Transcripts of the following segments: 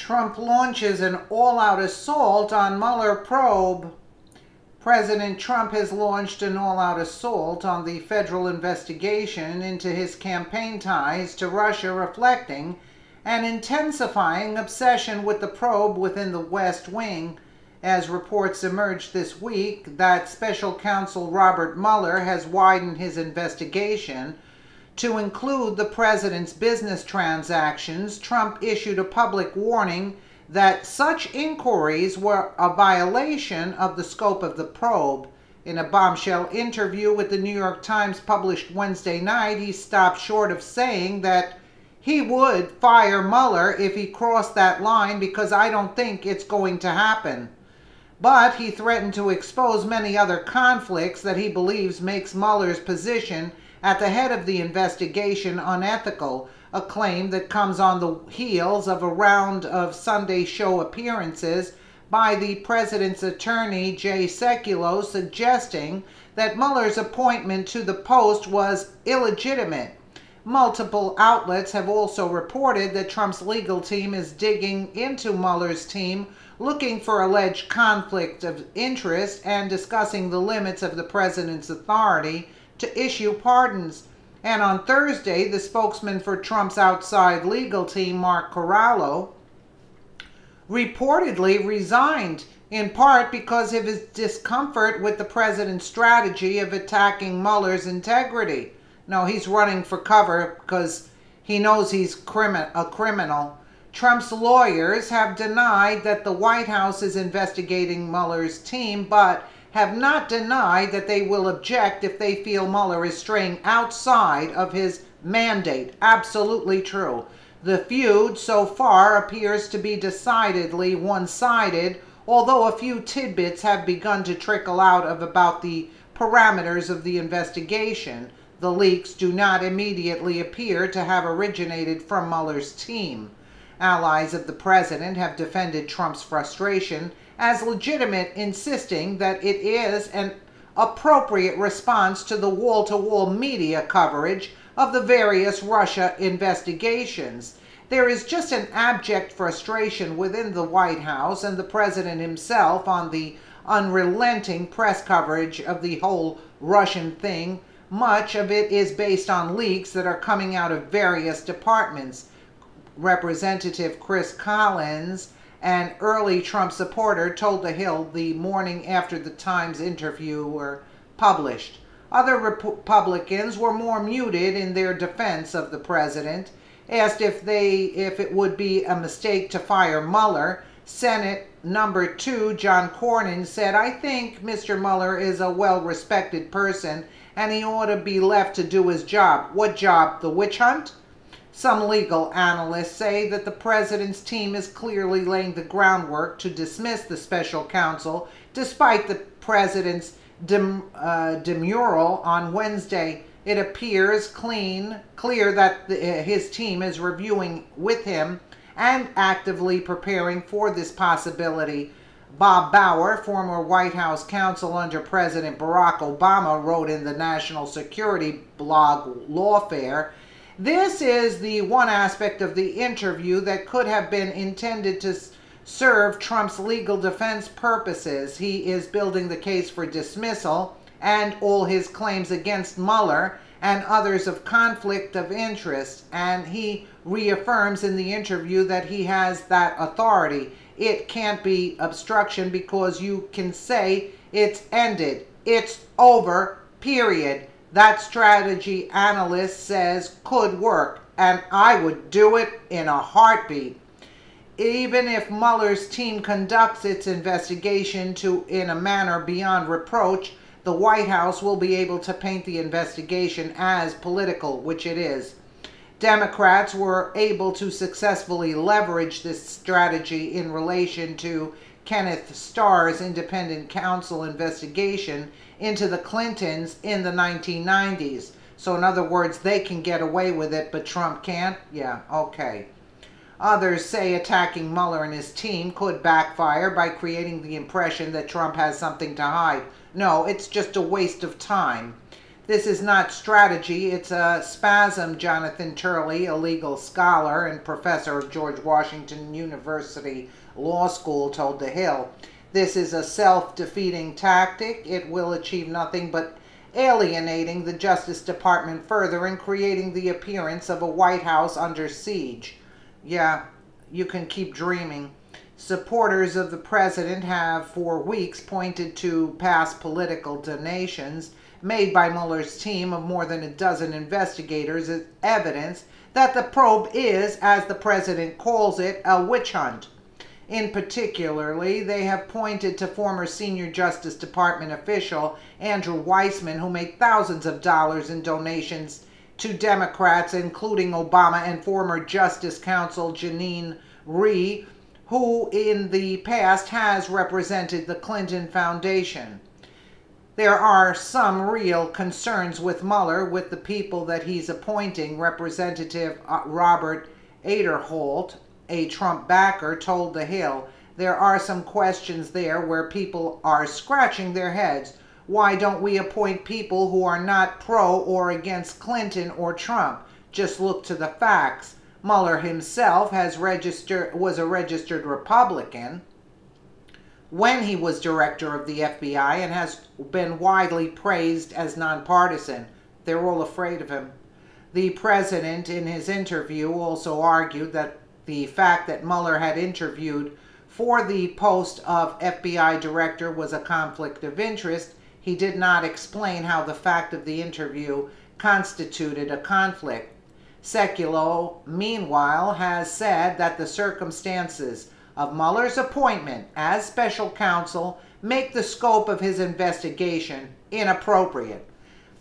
Trump launches an all-out assault on Mueller probe. President Trump has launched an all-out assault on the federal investigation into his campaign ties to Russia, reflecting an intensifying obsession with the probe within the West Wing, as reports emerged this week that Special Counsel Robert Mueller has widened his investigation to include the president's business transactions. Trump issued a public warning that such inquiries were a violation of the scope of the probe. In a bombshell interview with the New York Times published Wednesday night, he stopped short of saying that he would fire Mueller if he crossed that line, because I don't think it's going to happen. But he threatened to expose many other conflicts that he believes makes Mueller's position at the head of the investigation unethical, a claim that comes on the heels of a round of Sunday show appearances by the president's attorney, Jay Sekulow, suggesting that Mueller's appointment to the post was illegitimate. Multiple outlets have also reported that Trump's legal team is digging into Mueller's team, looking for alleged conflict of interest and discussing the limits of the president's authority to issue pardons. And on Thursday, the spokesman for Trump's outside legal team, Mark Corallo, reportedly resigned, in part because of his discomfort with the president's strategy of attacking Mueller's integrity. No, he's running for cover because he knows he's a criminal. Trump's lawyers have denied that the White House is investigating Mueller's team, but have not denied that they will object if they feel Mueller is straying outside of his mandate. Absolutely true. The feud so far appears to be decidedly one-sided, although a few tidbits have begun to trickle out about the parameters of the investigation. The leaks do not immediately appear to have originated from Mueller's team. Allies of the president have defended Trump's frustration as legitimate, insisting that it is an appropriate response to the wall-to-wall media coverage of the various Russia investigations. There is just an abject frustration within the White House and the president himself on the unrelenting press coverage of the whole Russian thing. Much of it is based on leaks that are coming out of various departments. Representative Chris Collins, an early Trump supporter, told The Hill the morning after the Times interview were published. Other Republicans were more muted in their defense of the president. Asked if it would be a mistake to fire Mueller, Senate number 2 John Cornyn said, "I think Mr. Mueller is a well-respected person and he ought to be left to do his job." What job? The witch hunt? Some legal analysts say that the president's team is clearly laying the groundwork to dismiss the special counsel, despite the president's demurral on Wednesday. It appears clear that his team is reviewing with him and actively preparing for this possibility. Bob Bauer, former White House counsel under President Barack Obama, wrote in the national security blog Lawfare, "This is the one aspect of the interview that could have been intended to serve Trump's legal defense purposes. He is building the case for dismissal and all his claims against Mueller and others of conflict of interest, and he reaffirms in the interview that he has that authority. It can't be obstruction because you can say it's ended. It's over, period." That strategy analyst says could work, and I would do it in a heartbeat. Even if Mueller's team conducts its investigation in a manner beyond reproach, the White House will be able to paint the investigation as political, which it is. Democrats were able to successfully leverage this strategy in relation to Kenneth Starr's independent counsel investigation into the Clintons in the 1990s. So in other words, they can get away with it, but Trump can't? Yeah, okay. Others say attacking Mueller and his team could backfire by creating the impression that Trump has something to hide. No, it's just a waste of time. This is not strategy, it's a spasm, Jonathan Turley, a legal scholar and professor of George Washington University Law School, told The Hill. This is a self-defeating tactic. It will achieve nothing but alienating the Justice Department further and creating the appearance of a White House under siege. Yeah, you can keep dreaming. Supporters of the president have for weeks pointed to past political donations made by Mueller's team of more than a dozen investigators as evidence that the probe is, as the president calls it, a witch hunt. In particularly, they have pointed to former senior Justice Department official Andrew Weissman, who made thousands of dollars in donations to Democrats, including Obama, and former Justice Counsel Jeanine Rhee, who in the past has represented the Clinton Foundation. There are some real concerns with Mueller, with the people that he's appointing. Representative Robert Aderholt, a Trump backer, told The Hill. There are some questions there where people are scratching their heads. Why don't we appoint people who are not pro or against Clinton or Trump? Just look to the facts. Mueller himself was a registered Republican when he was director of the FBI and has been widely praised as nonpartisan. They're all afraid of him. The president, in his interview, also argued that the fact that Mueller had interviewed for the post of FBI director was a conflict of interest. He did not explain how the fact of the interview constituted a conflict. Sekulow, meanwhile, has said that the circumstances of Mueller's appointment as special counsel make the scope of his investigation inappropriate.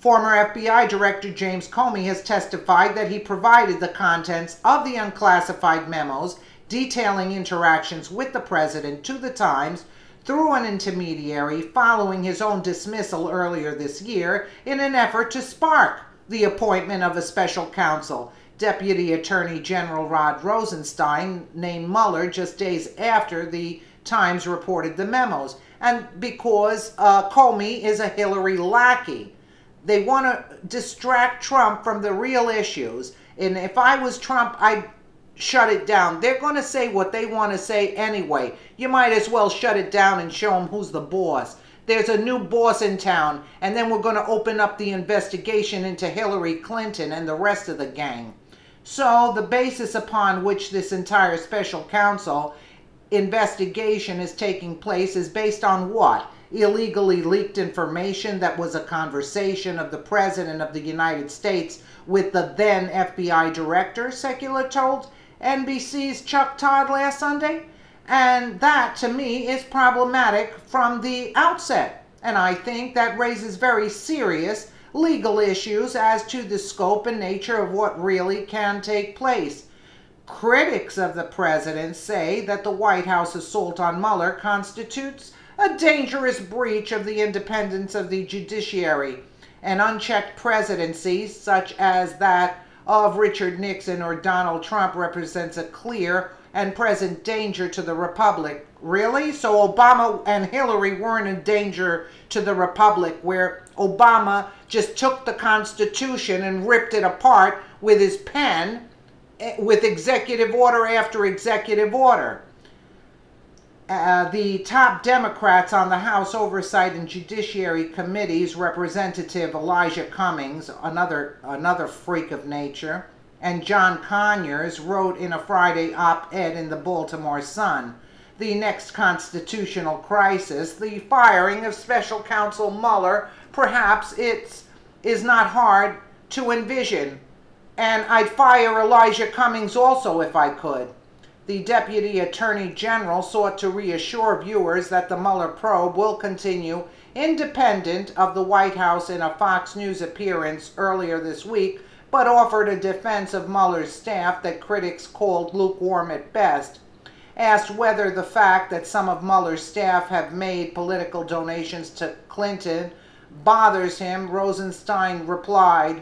Former FBI Director James Comey has testified that he provided the contents of the unclassified memos detailing interactions with the president to the Times through an intermediary following his own dismissal earlier this year in an effort to spark the appointment of a special counsel. Deputy Attorney General Rod Rosenstein named Mueller just days after the Times reported the memos. And because Comey is a Hillary lackey. They want to distract Trump from the real issues. And if I was Trump, I'd shut it down. They're going to say what they want to say anyway. You might as well shut it down and show them who's the boss. There's a new boss in town, and then we're going to open up the investigation into Hillary Clinton and the rest of the gang. So the basis upon which this entire special counsel investigation is taking place is based on what? Illegally leaked information that was a conversation of the President of the United States with the then FBI director, Sekulow told NBC's Chuck Todd last Sunday. And that, to me, is problematic from the outset. And I think that raises very serious legal issues as to the scope and nature of what really can take place. Critics of the president say that the White House assault on Mueller constitutes a dangerous breach of the independence of the judiciary. An unchecked presidency, such as that of Richard Nixon or Donald Trump, represents a clear and present danger to the Republic. Really? So Obama and Hillary weren't a danger to the Republic, where Obama just took the Constitution and ripped it apart with his pen, with executive order after executive order. The top Democrats on the House Oversight and Judiciary Committees, Representative Elijah Cummings, another freak of nature, and John Conyers, wrote in a Friday op-ed in the Baltimore Sun, "The next constitutional crisis, the firing of Special Counsel Mueller, perhaps it is not hard to envision. And I'd fire Elijah Cummings also if I could." The Deputy Attorney General sought to reassure viewers that the Mueller probe will continue independent of the White House in a Fox News appearance earlier this week, but offered a defense of Mueller's staff that critics called lukewarm at best. Asked whether the fact that some of Mueller's staff have made political donations to Clinton bothers him, Rosenstein replied,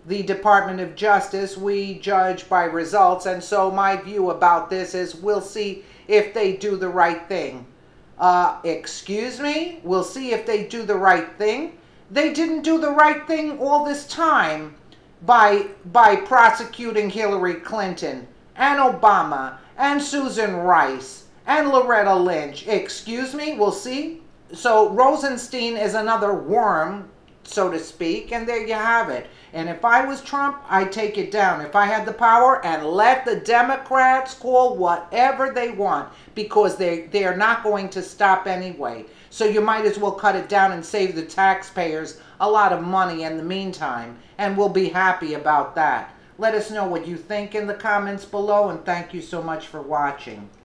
"The Department of Justice, we judge by results, and so my view about this is we'll see if they do the right thing." Excuse me? We'll see if they do the right thing? they didn't do the right thing all this time by prosecuting Hillary Clinton and Obama and Susan Rice and Loretta Lynch. Excuse me, we'll see. So Rosenstein is another worm, so to speak, and there you have it. And if I was Trump, I'd take it down if I had the power, and let the Democrats call whatever they want, because they're not going to stop anyway. So you might as well cut it down and save the taxpayers a lot of money in the meantime, and we'll be happy about that. Let us know what you think in the comments below, and thank you so much for watching.